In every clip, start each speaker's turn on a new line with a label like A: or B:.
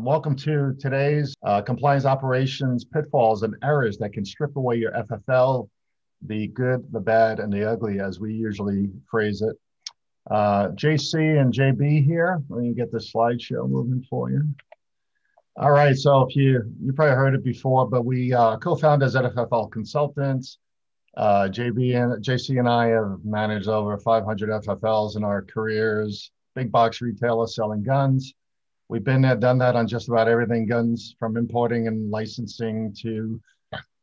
A: Welcome to today's compliance operations pitfalls and errors that can strip away your FFL, the good, the bad, and the ugly, as we usually phrase it. JC and JB here. Let me get the slideshow moving for you. All right, so if you probably heard it before, but we co-founders at FFL Consultants. JC and I have managed over 500 FFLs in our careers, big box retailer selling guns. We've been there, done that on just about everything, guns from importing and licensing to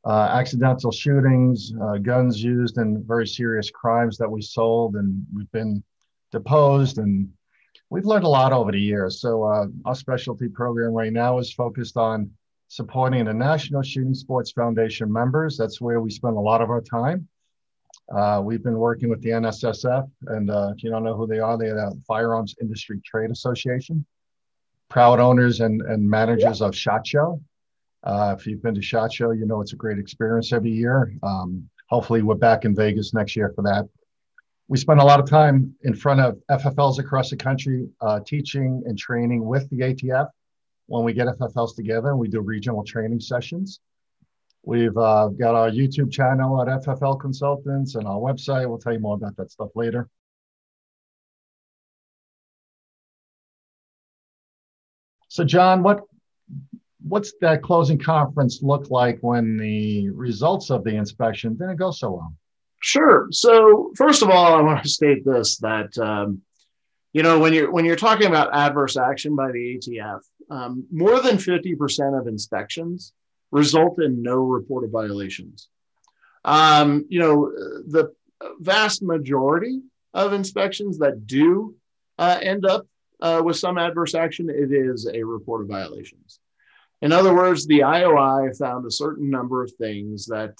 A: accidental shootings, guns used in very serious crimes that we sold, and we've been deposed, and we've learned a lot over the years. So our specialty program right now is focused on supporting the National Shooting Sports Foundation members. That's where we spend a lot of our time. We've been working with the NSSF, and if you don't know who they are, they're the Firearms Industry Trade Association. Proud owners and managers of SHOT Show. If you've been to SHOT Show, you know it's a great experience every year. Hopefully we're back in Vegas next year for that. We spend a lot of time in front of FFLs across the country, teaching and training with the ATF. When we get FFLs together, we do regional training sessions. We've got our YouTube channel at FFL Consultants and our website. We'll tell you more about that stuff later. So John, what's that closing conference look like when the results of the inspection didn't go so well?
B: Sure. So first of all, I want to state this, that, when you're talking about adverse action by the ATF, more than 50% of inspections result in no reported violations. The vast majority of inspections that do end up with some adverse action, it is a report of violations. In other words, the IOI found a certain number of things that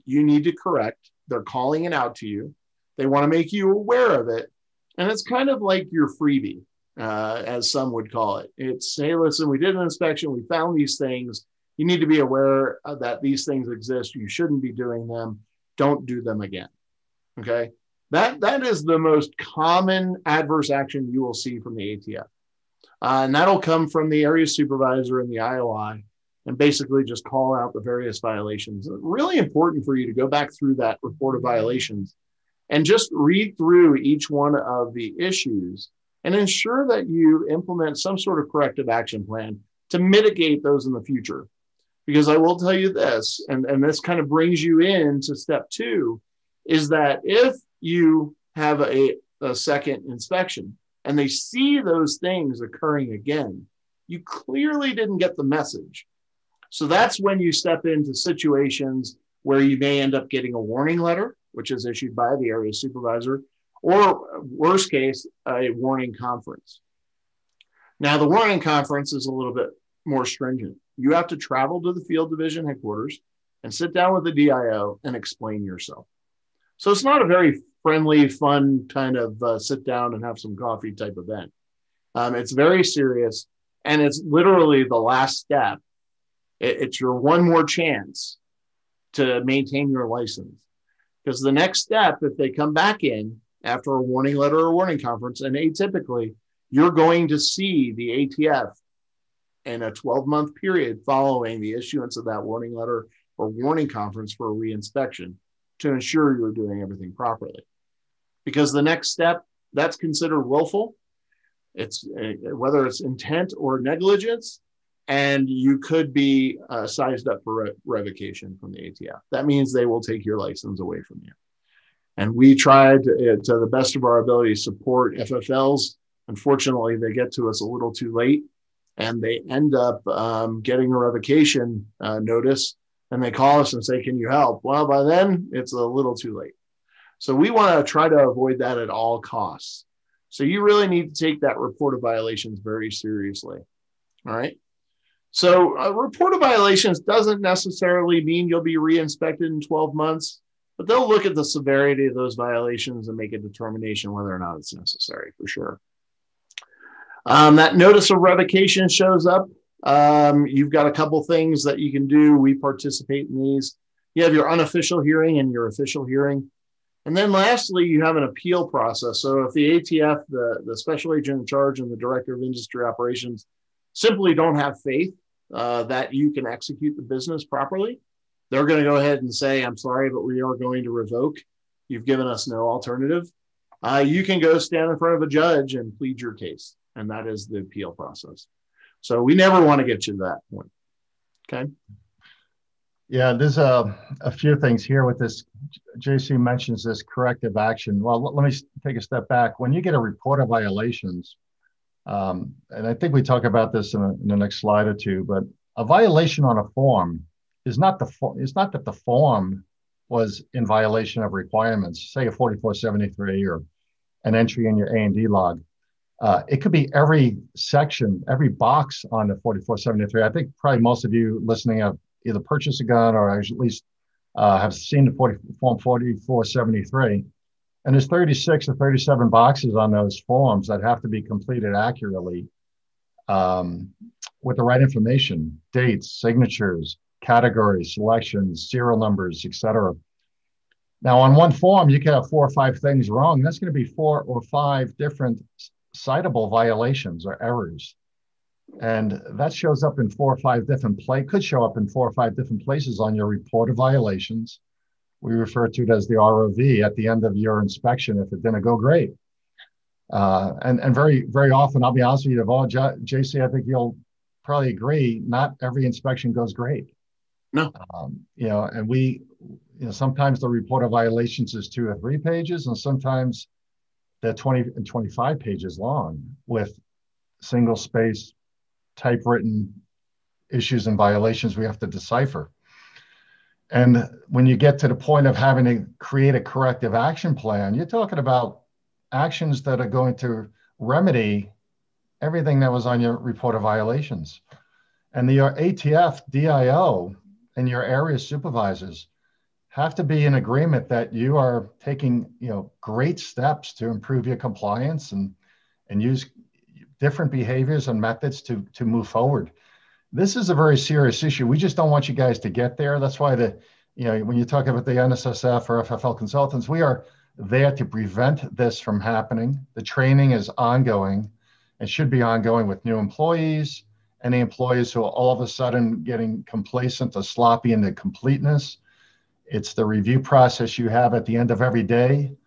B: you need to correct. They're calling it out to you. They want to make you aware of it. And it's kind of like your freebie, as some would call it. It's, hey, listen, we did an inspection. We found these things. You need to be aware that these things exist. You shouldn't be doing them. Don't do them again. Okay. That is the most common adverse action you will see from the ATF. And that'll come from the area supervisor and the IOI and basically just call out the various violations. It's really important for you to go back through that report of violations and just read through each one of the issues and ensure that you implement some sort of corrective action plan to mitigate those in the future. Because I will tell you this, and this kind of brings you into step 2, is that if you have a second inspection and they see those things occurring again, you clearly didn't get the message. So that's when you step into situations where you may end up getting a warning letter, which is issued by the area supervisor, or worst case, a warning conference. Now, the warning conference is a little bit more stringent. You have to travel to the field division headquarters and sit down with the DIO and explain yourself. So it's not a very friendly, fun kind of sit down and have some coffee type event. It's very serious, and it's literally the last step. It's your one more chance to maintain your license. Because the next step, if they come back in after a warning letter or warning conference, and atypically, you're going to see the ATF in a 12-month period following the issuance of that warning letter or warning conference for a reinspection to ensure you're doing everything properly. Because the next step, that's considered willful. It's whether it's intent or negligence, and you could be sized up for revocation from the ATF. That means they will take your license away from you. And we tried to the best of our ability, support FFLs. Unfortunately, they get to us a little too late, and they end up getting a revocation notice, and they call us and say, can you help? Well, by then, it's a little too late. So we want to try to avoid that at all costs. So you really need to take that report of violations very seriously. All right. So a report of violations doesn't necessarily mean you'll be re-inspected in 12 months, but they'll look at the severity of those violations and make a determination whether or not it's necessary, for sure. That notice of revocation shows up. You've got a couple things that you can do. We participate in these. You have your unofficial hearing and your official hearing. And then lastly, you have an appeal process. So if the ATF, the special agent in charge and the director of industry operations simply don't have faith that you can execute the business properly, they're going to go ahead and say, I'm sorry, but we are going to revoke. You've given us no alternative. You can go stand in front of a judge and plead your case. And that is the appeal process. So we never want to get you to that point. Okay.
A: Yeah, there's a few things here with this. JC mentions this corrective action. Well, let me take a step back. When you get a report of violations, and I think we talk about this in the next slide or two, but a violation on a form is not it's not that the form was in violation of requirements, say a 4473 or an entry in your A&D log. It could be every section, every box on the 4473. I think probably most of you listening have either purchased a gun or at least have seen the form 4473. And there's 36 or 37 boxes on those forms that have to be completed accurately with the right information, dates, signatures, categories, selections, serial numbers, etc. Now, on one form, you can have 4 or 5 things wrong. That's going to be 4 or 5 different citable violations or errors. And that shows up in 4 or 5 different could show up in 4 or 5 different places on your report of violations. We refer to it as the ROV at the end of your inspection if it didn't go great. And very, very often, I'll be honest with you, JC, I think you'll probably agree, not every inspection goes great.
B: No.
A: And sometimes the report of violations is 2 or 3 pages, and sometimes they're 20 and 25 pages long with single space typewritten issues and violations we have to decipher. And when you get to the point of having to create a corrective action plan, you're talking about actions that are going to remedy everything that was on your report of violations. And your ATF, DIO, and your area supervisors have to be in agreement that you are taking great steps to improve your compliance and use different behaviors and methods to move forward. This is a very serious issue. We just don't want you guys to get there. That's why when you talk about the NSSF or FFL consultants, we are there to prevent this from happening. The training is ongoing and should be ongoing with new employees, any employees who are all of a sudden getting complacent or sloppy in their completeness. It's the review process you have at the end of every day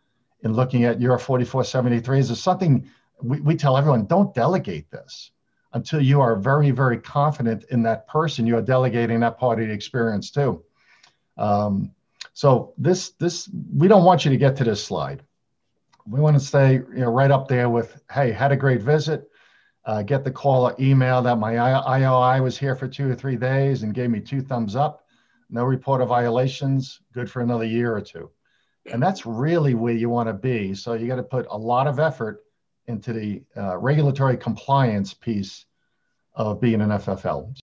A: in looking at your 4473s. It's something we tell everyone, don't delegate this until you are very, very confident in that person. You are delegating that part of the experience too. So we don't want you to get to this slide. We want to stay right up there with, hey, had a great visit. Get the call or email that my IOI was here for 2 or 3 days and gave me 2 thumbs up. No report of violations, good for another year or 2. And that's really where you want to be. So you got to put a lot of effort into the regulatory compliance piece of being an FFL.